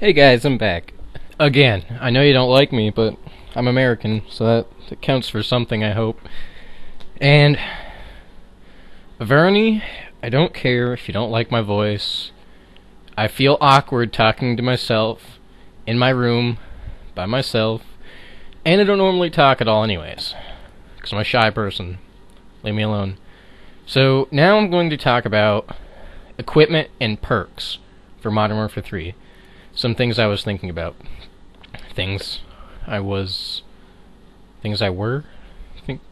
Hey guys, I'm back. Again, I know you don't like me, but I'm American, so that counts for something, I hope. And, Vernie, I don't care if you don't like my voice. I feel awkward talking to myself, in my room, by myself, and I don't normally talk at all anyways, because I'm a shy person. Leave me alone. So, now I'm going to talk about equipment and perks for Modern Warfare 3. Some things I was thinking about. Things I were?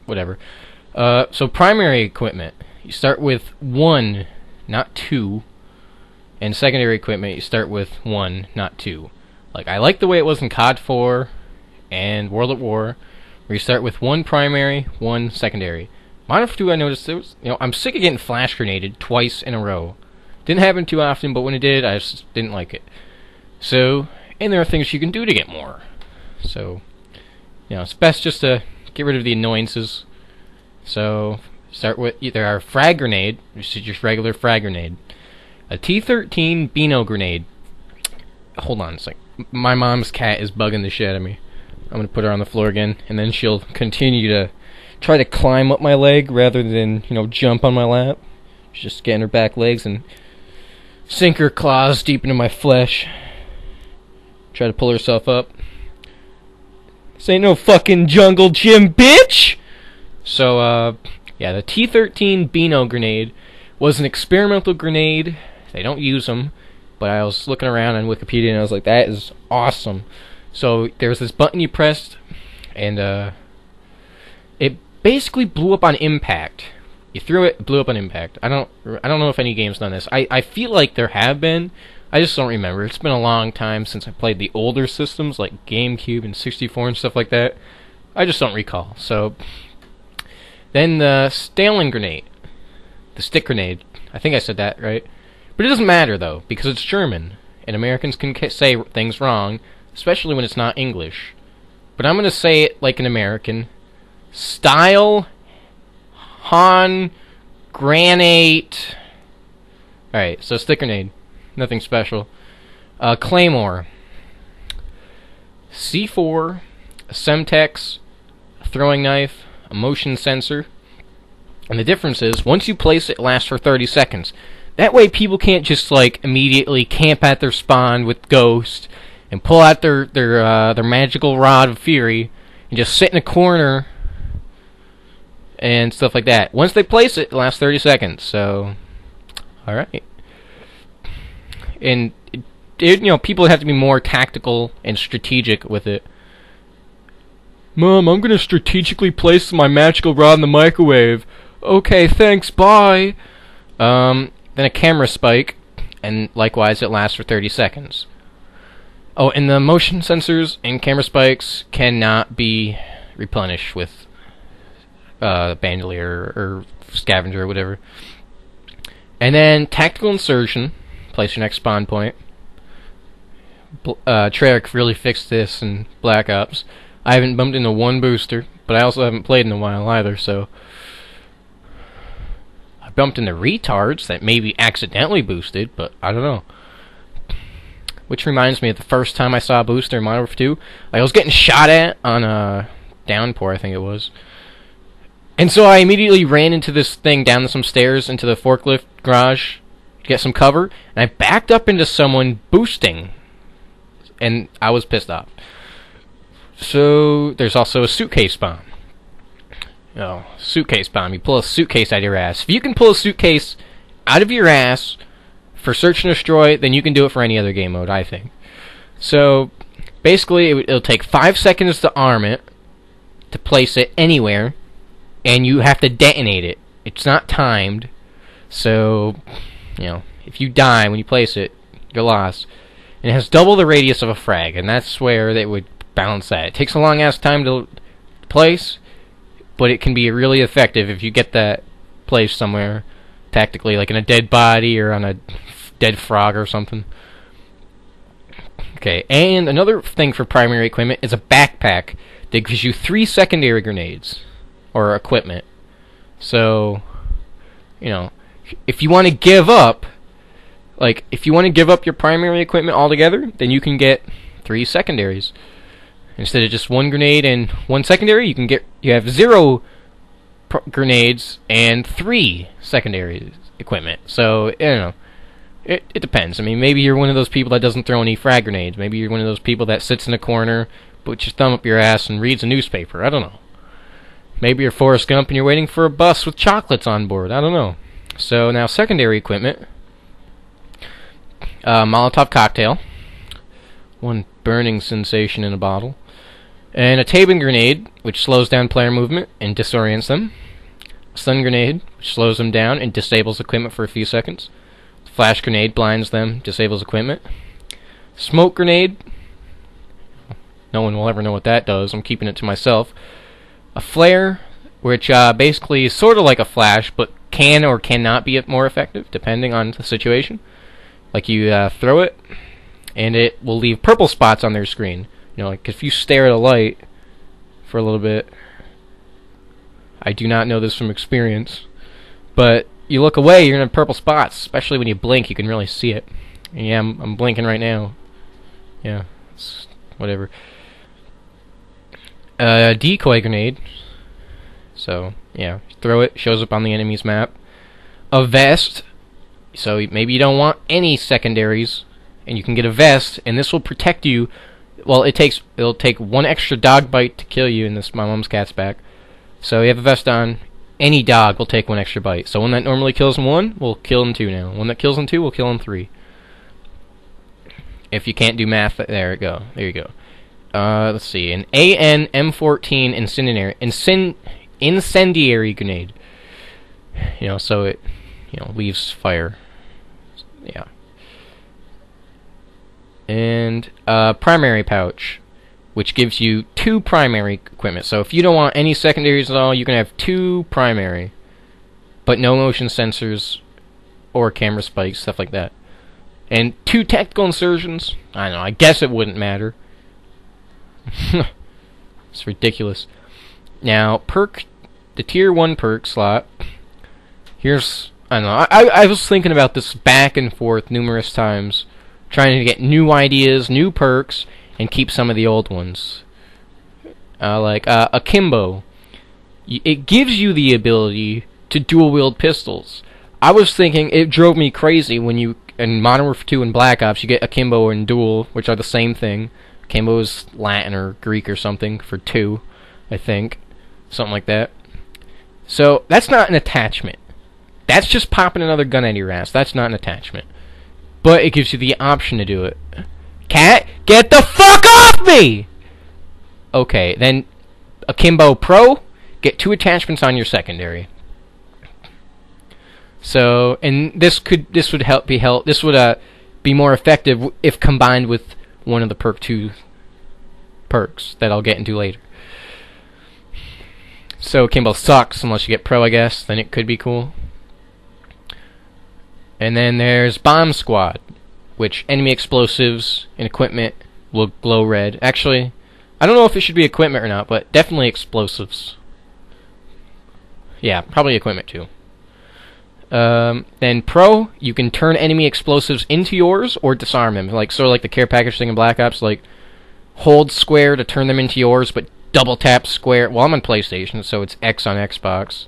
Whatever. So primary equipment, you start with 1, not 2. And secondary equipment, you start with 1, not 2. Like, I like the way it was in COD 4 and World at War, where you start with 1 primary, 1 secondary. Modern Warfare 2, I noticed, I'm sick of getting flash grenaded twice in a row. Didn't happen too often, but when it did, I just didn't like it. So, and there are things you can do to get more. So, it's best just to get rid of the annoyances. So, start with either our frag grenade, which is just regular frag grenade, a T-13 Beano grenade. Hold on a sec. My mom's cat is bugging the shit out of me. I'm going to put her on the floor again, and then she'll continue to try to climb up my leg rather than, jump on my lap. She's just getting her back legs and sink her claws deep into my flesh. Try to pull herself up. This ain't no fucking jungle gym, bitch! So, yeah, the T-13 Beano grenade was an experimental grenade. They don't use them, but I was looking around on Wikipedia and I was like, that is awesome. So, there's this button you pressed, and, it basically blew up on impact. You threw it blew up on impact. I don't know if any game's done this. I feel like there have been. I just don't remember. It's been a long time since I played the older systems like GameCube and 64 and stuff like that. I just don't recall. So then the Stalin grenade, the stick grenade. I think I said that right, but it doesn't matter though because it's German and Americans can say things wrong, especially when it's not English. But I'm gonna say it like an American. Style Han granate. Alright, so stick grenade. Nothing special. Claymore. C4, a Semtex, a throwing knife, a motion sensor. And the difference is, once you place it, it lasts for 30 seconds. That way people can't just, immediately camp at their spawn with Ghost and pull out their magical rod of fury and just sit in a corner and stuff like that. Once they place it, it lasts 30 seconds. So, alright. And, people have to be more tactical and strategic with it. Mom, I'm gonna strategically place my magical rod in the microwave. Okay, thanks, bye. Then a camera spike, and likewise it lasts for 30 seconds. Oh, and the motion sensors and camera spikes cannot be replenished with bandolier or scavenger or whatever. And then tactical insertion. Place your next spawn point. Treyarch really fixed this in Black Ops. I haven't bumped into one booster, but I also haven't played in a while either, so I bumped into retards that maybe accidentally boosted, but I don't know. Which reminds me of the first time I saw a booster in Modern Warfare 2. I was getting shot at on a downpour, I think it was. And so I immediately ran into this thing down some stairs into the forklift garage to get some cover, and I backed up into someone boosting, and I was pissed off. So there's also a suitcase bomb. Suitcase bomb. You pull a suitcase out of your ass. If you can pull a suitcase out of your ass for search and destroy, then you can do it for any other game mode, I think. So basically, it'll take 5 seconds to arm it, to place it anywhere, and you have to detonate it. It's not timed, so if you die when you place it, you're lost. And it has double the radius of a frag, and that's where they would balance that. It takes a long ass time to place, but it can be really effective if you get that placed somewhere tactically, like in a dead body or on a dead frog or something. Okay, and another thing for primary equipment is a backpack that gives you 3 secondary grenades or equipment. So, if you want to give up Like, if you want to give up your primary equipment altogether, then you can get 3 secondaries. Instead of just 1 grenade and 1 secondary, you have 0 grenades and 3 secondary equipment. So, I don't know. It depends. I mean, maybe you're one of those people that doesn't throw any frag grenades. Maybe you're one of those people that sits in a corner, puts your thumb up your ass, and reads a newspaper. I don't know. Maybe you're Forrest Gump and you're waiting for a bus with chocolates on board. I don't know. So now secondary equipment. Molotov cocktail. 1 burning sensation in a bottle. And a Tabin grenade, which slows down player movement and disorients them. Stun grenade, which slows them down and disables equipment for a few seconds. Flash grenade blinds them, disables equipment. Smoke grenade. No one will ever know what that does. I'm keeping it to myself. A flare, which basically is sort of like a flash, but can or cannot be more effective, depending on the situation. Like you throw it, and it will leave purple spots on their screen. You know, like if you stare at a light for a little bit. I do not know this from experience, but you look away, you're gonna have purple spots. Especially when you blink, you can really see it. And yeah, I'm blinking right now. Yeah, it's whatever. Decoy grenade. So yeah, throw it, shows up on the enemy's map. A vest. So maybe you don't want any secondaries, and you can get a vest, and this will protect you. Well, it'll take 1 extra dog bite to kill you in this My Mom's Cat's Back. So you have a vest on. Any dog will take 1 extra bite. So one that normally kills in 1 will kill in 2 now. One that kills in 2 will kill in 3. If you can't do math, there you go. There you go. Let's see. An AN M14 incendiary grenade. You know, so it leaves fire. Yeah. And primary pouch, which gives you 2 primary equipment. So if you don't want any secondaries at all, you can have 2 primary, but no motion sensors or camera spikes, stuff like that. And 2 tactical insertions. I don't know. I guess it wouldn't matter. It's ridiculous. Now, perk, the tier 1 perk slot. Here's, I don't know. I was thinking about this back and forth numerous times, trying to get new ideas, new perks, and keep some of the old ones. Like Akimbo. It gives you the ability to dual-wield pistols. I was thinking, it drove me crazy when you, in Modern Warfare 2 and Black Ops, you get Akimbo and Duel, which are the same thing. Akimbo is Latin or Greek or something for 2, I think. Something like that. So, that's not an attachment. That's just popping another gun out of your ass. That's not an attachment. But it gives you the option to do it. Cat, get the fuck off me! Okay, then Akimbo Pro, get 2 attachments on your secondary. So, and this would be more effective if combined with one of the Perk 2 perks that I'll get into later. So Akimbo sucks unless you get Pro, I guess. Then it could be cool. And then there's Bomb Squad, which enemy explosives and equipment will glow red. Actually, I don't know if it should be equipment or not, but definitely explosives. Yeah, probably equipment too. Then Pro, you can turn enemy explosives into yours or disarm them. Like sort of like the care package thing in Black Ops, like hold square to turn them into yours, but double tap square. Well, I'm on PlayStation, so it's X on Xbox,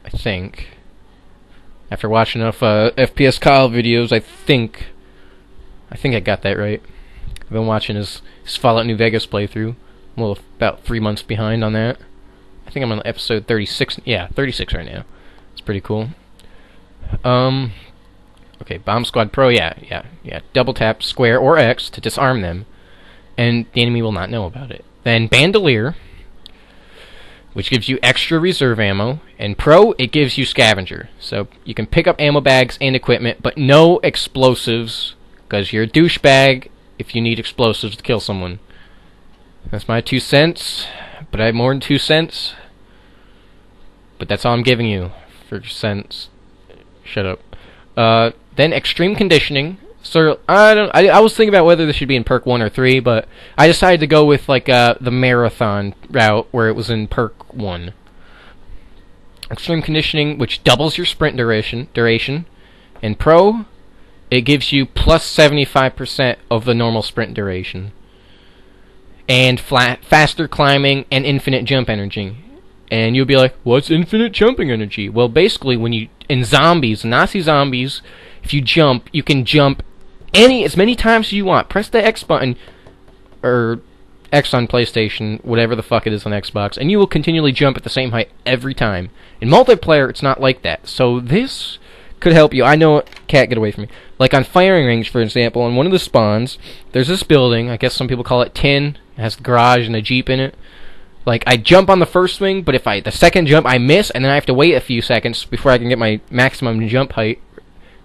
I think. After watching enough FPS Kyle videos, I think I got that right. I've been watching his Fallout New Vegas playthrough. I'm about 3 months behind on that. I think I'm on episode 36. Yeah, 36 right now. It's pretty cool. Okay, Bomb Squad Pro, yeah. Double tap square or X to disarm them, and the enemy will not know about it. Then Bandolier, which gives you extra reserve ammo, and Pro, it gives you Scavenger. So you can pick up ammo bags and equipment, but no explosives, because you're a douchebag if you need explosives to kill someone. That's my 2 cents, but I have more than 2 cents. But that's all I'm giving you for cents. Shut up. Then Extreme Conditioning. So I was thinking about whether this should be in Perk 1 or 3, but I decided to go with like the Marathon route where it was in Perk 1. Extreme Conditioning, which doubles your sprint duration, and Pro, it gives you plus 75% of the normal sprint duration. And faster climbing and infinite jump energy. And you'll be like, what's infinite jumping energy? Well, basically, when you in zombies, Nazi zombies, if you jump, you can jump as many times as you want. Press the X button, or X on PlayStation, whatever the fuck it is on Xbox, and you will continually jump at the same height every time. In multiplayer, it's not like that. So this could help you. I know it can't get away from me. Like on firing range, for example, on one of the spawns, there's this building. I guess some people call it tin. It has the garage and a Jeep in it. Like, I jump on the first swing, but if the second jump I miss, and then I have to wait a few seconds before I can get my maximum jump height,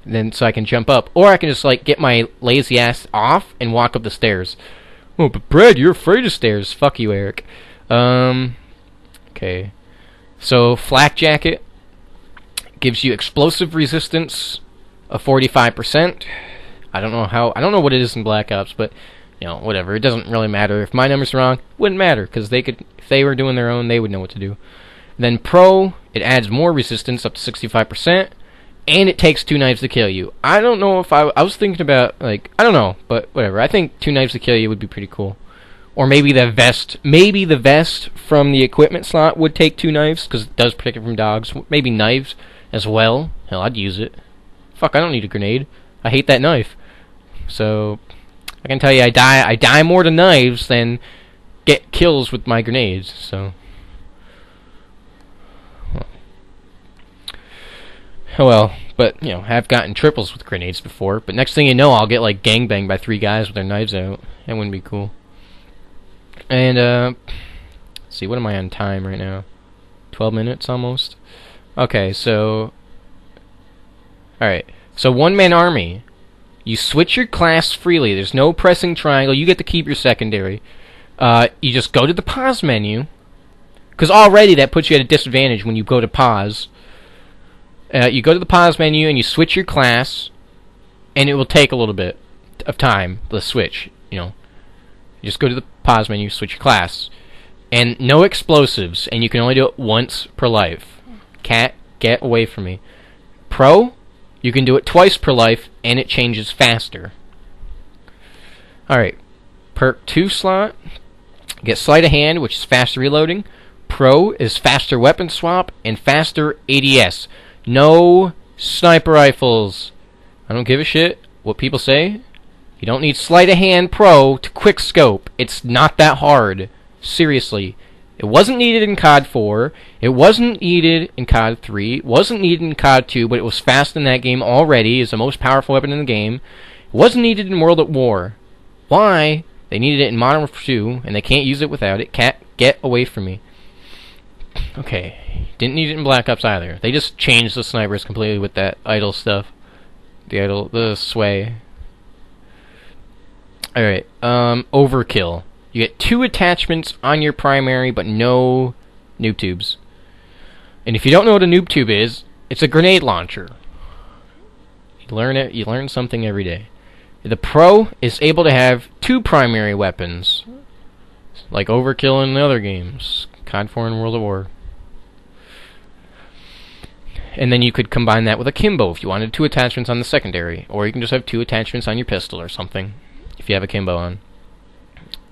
then so I can jump up. Or I can just, like, get my lazy ass off and walk up the stairs. Oh, but Brad, you're afraid of stairs. Fuck you, Eric. Okay. So, Flak Jacket gives you explosive resistance of 45%. I don't know what it is in Black Ops, but, you know, whatever. It doesn't really matter. If my number's wrong, it wouldn't matter, because if they were doing their own, they would know what to do. Then Pro, it adds more resistance, up to 65%, and it takes 2 knives to kill you. I don't know if I was thinking about, like, I don't know, but whatever. I think 2 knives to kill you would be pretty cool. Or maybe the vest from the equipment slot would take 2 knives, because it does protect it from dogs. Maybe knives as well. Hell, I'd use it. Fuck, I don't need a grenade. I hate that knife. So, I can tell you, I die more to knives than get kills with my grenades, so. Oh well, but, you know, I've gotten triples with grenades before, but next thing you know, I'll get, like, gangbanged by 3 guys with their knives out. That wouldn't be cool. And, let's see, what am I on time right now? 12 minutes, almost? Okay, so. Alright, so one-man army. You switch your class freely. There's no pressing triangle. You get to keep your secondary. You just go to the pause menu. Because already that puts you at a disadvantage when you go to pause. You go to the pause menu and you switch your class. And it will take a little bit of time to switch. You know, you just go to the pause menu, switch your class. And no explosives. And you can only do it once per life. Cat, get away from me. Pro, you can do it twice per life, and it changes faster. Alright, Perk 2 slot, get Sleight of Hand, which is faster reloading. Pro is faster weapon swap, and faster ADS. No sniper rifles. I don't give a shit what people say. You don't need Sleight of Hand Pro to quick scope. It's not that hard. Seriously. It wasn't needed in COD 4, it wasn't needed in COD 3, it wasn't needed in COD 2, but it was fast in that game already, it's the most powerful weapon in the game. It wasn't needed in World at War. Why? They needed it in Modern Warfare 2, and they can't use it without it. Cat, get away from me. Okay, didn't need it in Black Ops either. They just changed the snipers completely with that idle stuff. The sway. Alright, Overkill. You get 2 attachments on your primary, but no noob tubes. And if you don't know what a noob tube is, it's a grenade launcher. You learn it. You learn something every day. The Pro is able to have 2 primary weapons, like Overkill in the other games, COD 4 and World at War. And then you could combine that with a Kimbo if you wanted 2 attachments on the secondary, or you can just have 2 attachments on your pistol or something if you have a Kimbo on.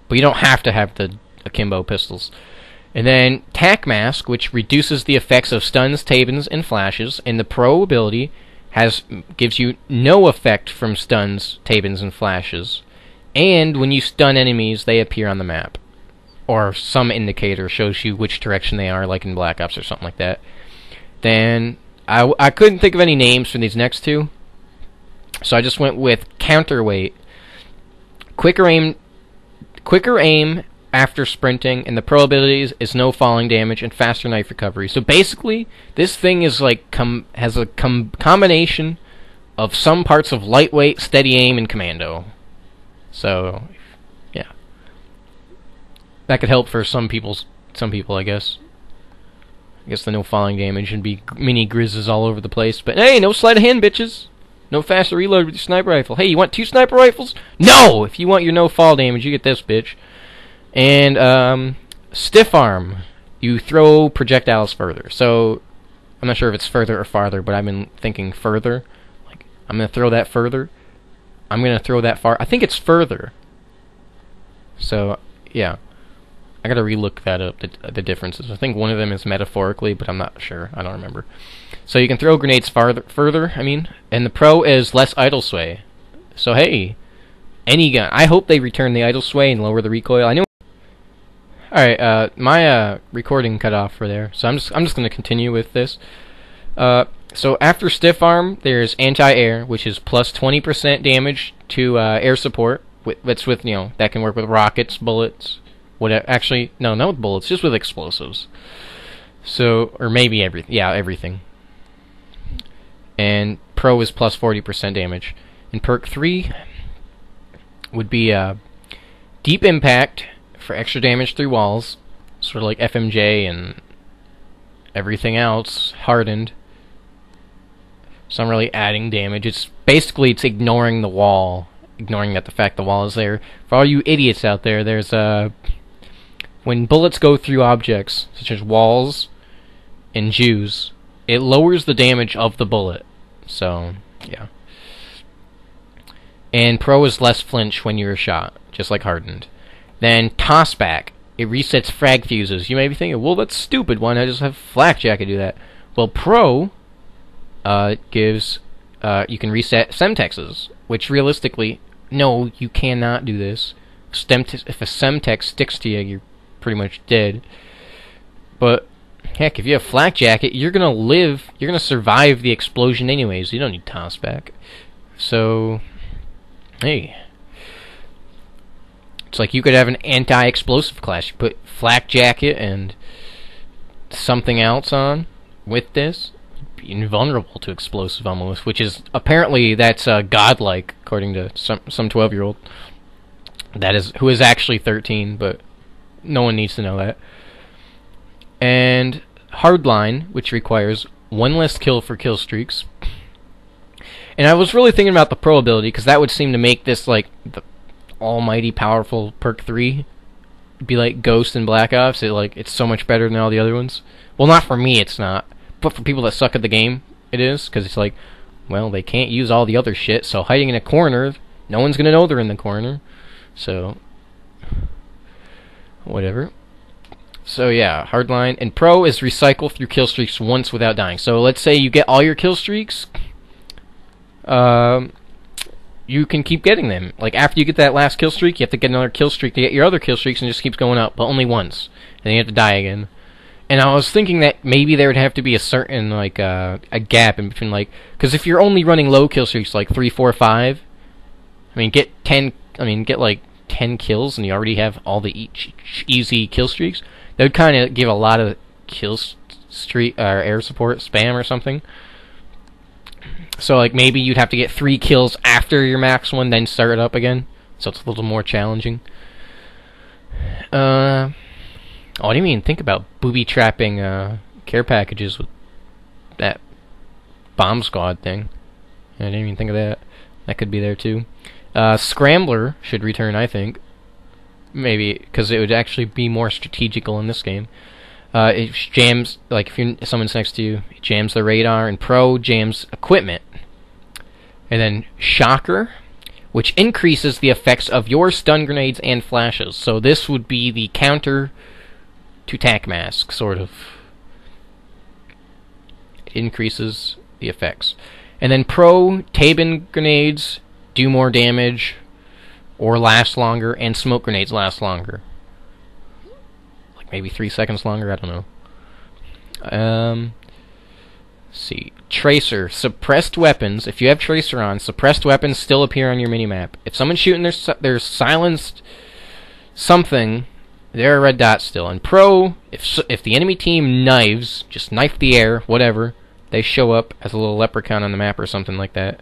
But you don't have to have the akimbo pistols. And then Tac Mask, which reduces the effects of stuns, tabins, and flashes, and the Pro ability gives you no effect from stuns, tabins, and flashes. And when you stun enemies, they appear on the map. Or some indicator shows you which direction they are, like in Black Ops or something like that. Then, I couldn't think of any names for these next 2, so I just went with Counterweight. Quicker aim after sprinting, and the Pro abilities is no falling damage and faster knife recovery. So basically, this thing is like has a combination of some parts of lightweight, steady aim, and commando. So, yeah, that could help for some people, I guess. I guess the no falling damage and be mini grizzes all over the place. But hey, no sleight of hand, bitches. No faster reload with your sniper rifle. Hey, you want 2 sniper rifles? No! If you want your no fall damage, you get this, bitch. And, Stiff Arm. You throw projectiles further. So, I'm not sure if it's further or farther, but I've been thinking further. Like, I'm going to throw that further. I'm gonna throw that far. I think it's further. So yeah, I gotta relook that up. The differences. I think one of them is metaphorically, but I'm not sure. I don't remember. So you can throw grenades further. I mean, and the pro is less idle sway. So hey, any gun. I hope they return the idle sway and lower the recoil. I know. All right, my recording cut off for there, so I'm just gonna continue with this. So after stiff arm, there's anti-air, which is plus 20% damage to air support. That's with that can work with rockets, bullets, whatever. Actually, no, not with bullets, just with explosives. So, or maybe everything. Yeah, everything. And pro is plus 40% damage. And perk 3 would be deep impact for extra damage through walls, sort of like FMJ and everything else, hardened. So I'm really adding damage. It's ignoring the wall, ignoring the fact the wall is there. For all you idiots out there, there's when bullets go through objects such as walls and Jews, it lowers the damage of the bullet. So yeah. And pro is less flinch when you're shot, just like hardened. Then tossback, it resets frag fuses. You may be thinking, well, that's stupid. Why not just have flakjack do that? Well, pro gives you can reset semtexes, which realistically, no, you cannot do this. If a semtex sticks to you, you're pretty much dead. But heck, if you have flak jacket, you're gonna live. You're gonna survive the explosion anyways. You don't need tossback. So, hey. It's like you could have an anti-explosive class. You put flak jacket and something else on with this. You'd be invulnerable to explosive almost, which is apparently that's godlike according to some 12-year-old. That is who is actually 13, but no one needs to know that. And hardline, which requires one less kill for kill streaks. And I was really thinking about the pro ability because that would seem to make this like the almighty powerful perk 3 be like Ghost and Black Ops. It's so much better than all the other ones. Well, not for me, it's not. But for people that suck at the game, it is. Because it's like, well, they can't use all the other shit, so hiding in a corner, no one's going to know they're in the corner. So, whatever. So yeah, hardline. And pro is recycle through kill streaks once without dying. So let's say you get all your kill streaks. You can keep getting them. Like, after you get that last kill streak, you have to get another kill streak to get your other kill streaks, and it just keeps going up, but only once. And then you have to die again. And I was thinking that maybe there would have to be a certain, like, a gap in between, like... Because if you're only running low kill streaks, like 3, 4, 5... I mean, get like 10 kills, and you already have all the easy kill streaks. That would kind of give a lot of kill streak, air support spam or something. So, like, maybe you'd have to get 3 kills after your max one, then start it up again. So it's a little more challenging. Oh, I didn't even think about booby-trapping care packages with that bomb squad thing. I didn't even think of that. That could be there, too. Scrambler should return, I think. Maybe, because it would actually be more strategical in this game. It jams, like, if someone's next to you, it jams the radar, and pro jams equipment. And then Shocker, which increases the effects of your stun grenades and flashes. So this would be the counter to tac mask, sort of. It increases the effects. And then pro Tabin grenades do more damage or last longer, and smoke grenades last longer. Like maybe 3 seconds longer, I don't know. Let's see. Tracer. Suppressed weapons. If you have Tracer on, suppressed weapons still appear on your minimap. If someone's shooting their silenced something, there are red dots still. And pro, if the enemy team knives, just knife the air, whatever, they show up as a little leprechaun on the map or something like that.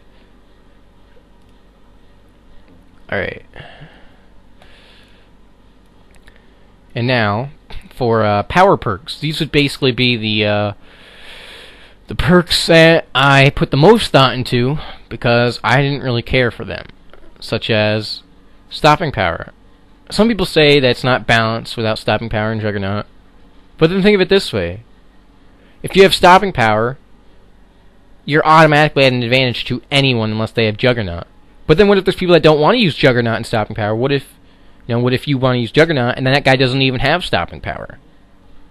Alright. And now, for power perks. These would basically be the perks that I put the most thought into because I didn't really care for them, such as stopping power. Some people say that it's not balanced without stopping power in Juggernaut, but then think of it this way. If you have stopping power, you're automatically at an advantage to anyone unless they have Juggernaut. But then what if there's people that don't want to use Juggernaut and stopping power? What if, what if you want to use Juggernaut and then that guy doesn't even have stopping power?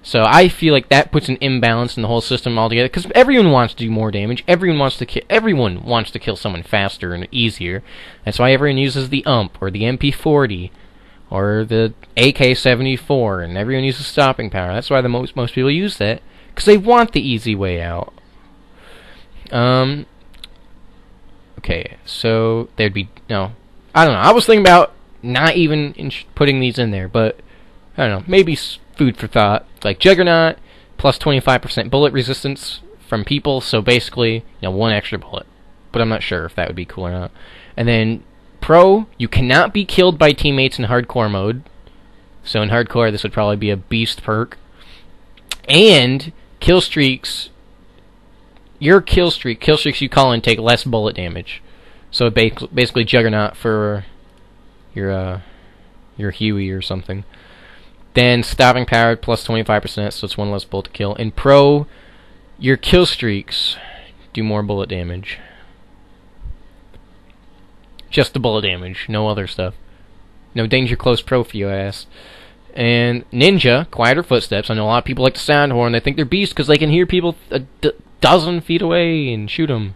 So I feel like that puts an imbalance in the whole system altogether, because everyone wants to do more damage. Everyone wants to kill someone faster and easier. That's why everyone uses the UMP or the MP40 or the AK-74, and everyone uses stopping power. That's why the most people use that, because they want the easy way out. Okay, so there'd be I don't know. I was thinking about not even putting these in there, but I don't know. Maybe food for thought. Like Juggernaut plus 25% bullet resistance from people, so basically, one extra bullet. But I'm not sure if that would be cool or not. And then Pro, you cannot be killed by teammates in hardcore mode. So in hardcore, this would probably be a beast perk. And kill streaks, your kill streaks you call in take less bullet damage. So basically Juggernaut for your Huey or something. Then stopping power plus 25%, so it's one less bullet to kill. In Pro, your kill streaks do more bullet damage. Just the bullet damage, no other stuff. No danger close Pro for you, I asked. And Ninja, quieter footsteps. I know a lot of people like the sound horn. They think they're beasts because they can hear people a dozen feet away and shoot them.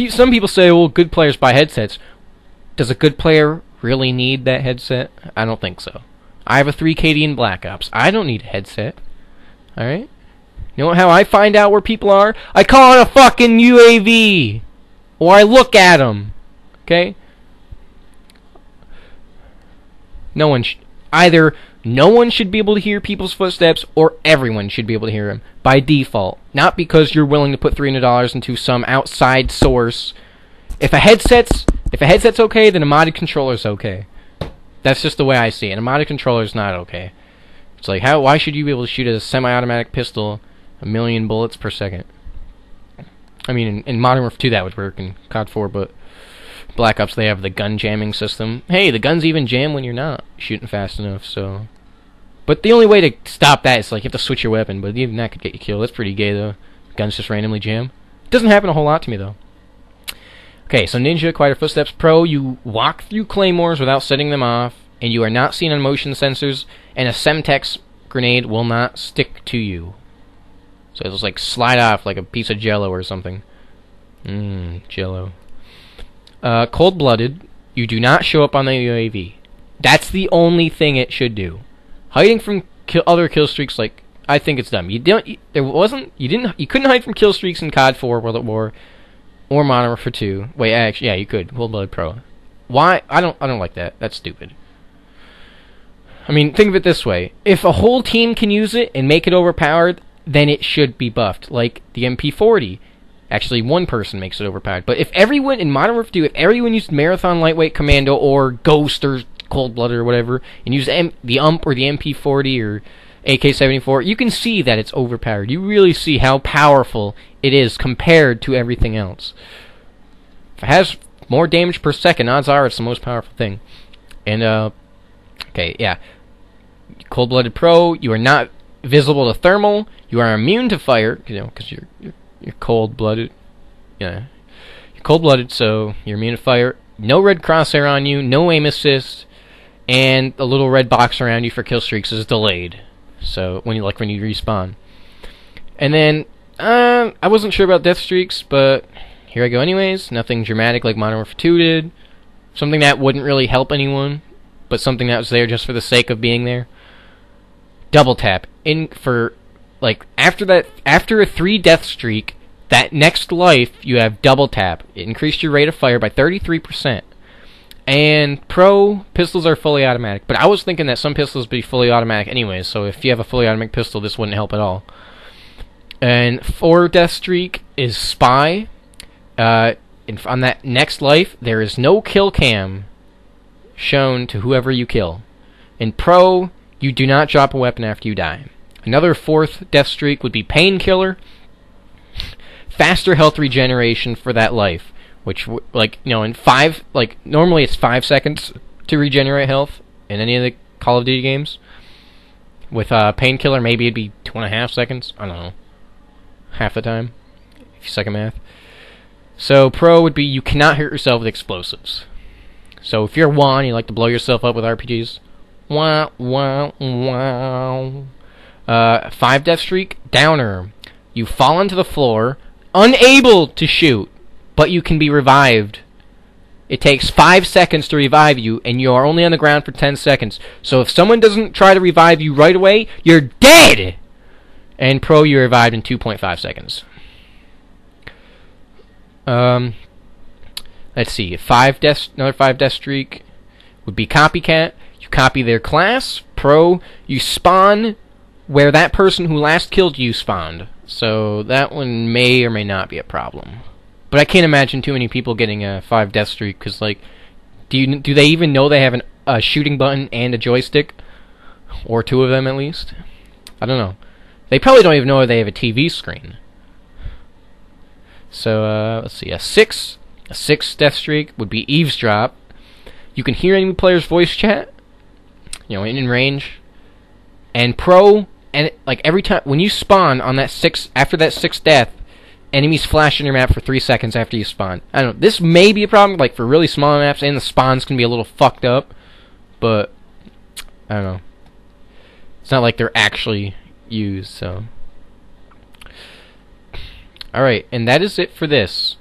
Some people say, well, good players buy headsets. Does a good player really need that headset? I don't think so. I have a 3KD in Black Ops. I don't need a headset. Alright? You know how I find out where people are? I call it a fucking UAV! Or I look at them. Okay? Either no one should be able to hear people's footsteps, or everyone should be able to hear them. By default. Not because you're willing to put $300 into some outside source. If a headset's okay, then a modded controller's okay. That's just the way I see it. A modded controller's not okay. It's like, why should you be able to shoot a semi-automatic pistol 1,000,000 bullets per second? I mean, in Modern Warfare 2 that would work, in COD 4, but Black Ops, they have the gun jamming system. Hey, the guns even jam when you're not shooting fast enough, so... But the only way to stop that is, like, you have to switch your weapon, but even that could get you killed. That's pretty gay, though. Guns just randomly jam. It doesn't happen a whole lot to me, though. Okay, so Ninja, quieter footsteps. Pro, you walk through claymores without setting them off, and you are not seen on motion sensors, and a Semtex grenade will not stick to you. So it'll just like slide off like a piece of Jello or something. Jello. Cold-blooded, you do not show up on the UAV. That's the only thing it should do. Hiding from other kill streaks, like, I think it's dumb. You couldn't hide from kill streaks in COD 4, World at War, or Modern Warfare 2. Wait, actually, yeah, you could. Cold-blooded Pro. Why? I don't like that. That's stupid. I mean, think of it this way. If a whole team can use it and make it overpowered, then it should be buffed, like the MP40. Actually, one person makes it overpowered. But if everyone, in Modern Warfare 2, if everyone used Marathon Lightweight Commando or Ghost or Cold-Blooded or whatever, and used the UMP or the MP40 or AK-74, you can see that it's overpowered. You really see how powerful it is compared to everything else. If it has more damage per second, odds are it's the most powerful thing. And, okay, yeah. Cold-Blooded Pro, you are not visible to thermal. You are immune to fire, because you're cold-blooded. Yeah, you're cold-blooded, so you're immune to fire. No red crosshair on you, no aim assist, and the little red box around you for kill streaks is delayed. So when you respawn. And then I wasn't sure about death streaks, but here I go anyways. Nothing dramatic like Modern Warfare 2 did. Something that wouldn't really help anyone, but something that was there just for the sake of being there. Double tap after a 3 death streak, that next life you have double tap. It increased your rate of fire by 33%. And Pro pistols are fully automatic, but I was thinking that some pistols would be fully automatic anyways, so if you have a fully automatic pistol, this wouldn't help at all. And 4 death streak is Spy. And on that next life, there is no kill cam shown to whoever you kill. In Pro, you do not drop a weapon after you die. Another 4th death streak would be Painkiller. Faster health regeneration for that life, which, in 5, normally it's 5 seconds to regenerate health in any of the Call of Duty games. With Painkiller, maybe it'd be 2.5 seconds. I don't know. Half the time, if you suck at math. So pro would be you cannot hurt yourself with explosives. So if you're Juan, you like to blow yourself up with RPGs. Wow, wow, wow. 5 death streak, downer. You fall onto the floor, unable to shoot, but you can be revived. It takes 5 seconds to revive you, and you are only on the ground for 10 seconds. So if someone doesn't try to revive you right away, you're dead! And pro, you're revived in 2.5 seconds. Let's see. Another 5 death streak would be copycat. You copy their class. Pro, you spawn where that person who last killed you spawned. So that one may or may not be a problem. But I can't imagine too many people getting a 5 death streak, because, like, do they even know they have a shooting button and a joystick? Or 2 of them, at least? I don't know. They probably don't even know they have a TV screen. So, let's see. A 6 death streak would be eavesdrop. You can hear enemy players' voice chat, you know, in range. And pro, and like every time when you spawn on that 6, after that 6th death, enemies flash in your map for 3 seconds after you spawn. I don't know. This may be a problem, like for really small maps, and the spawns can be a little fucked up. But I don't know. It's not like they're actually used. So, all right, and that is it for this.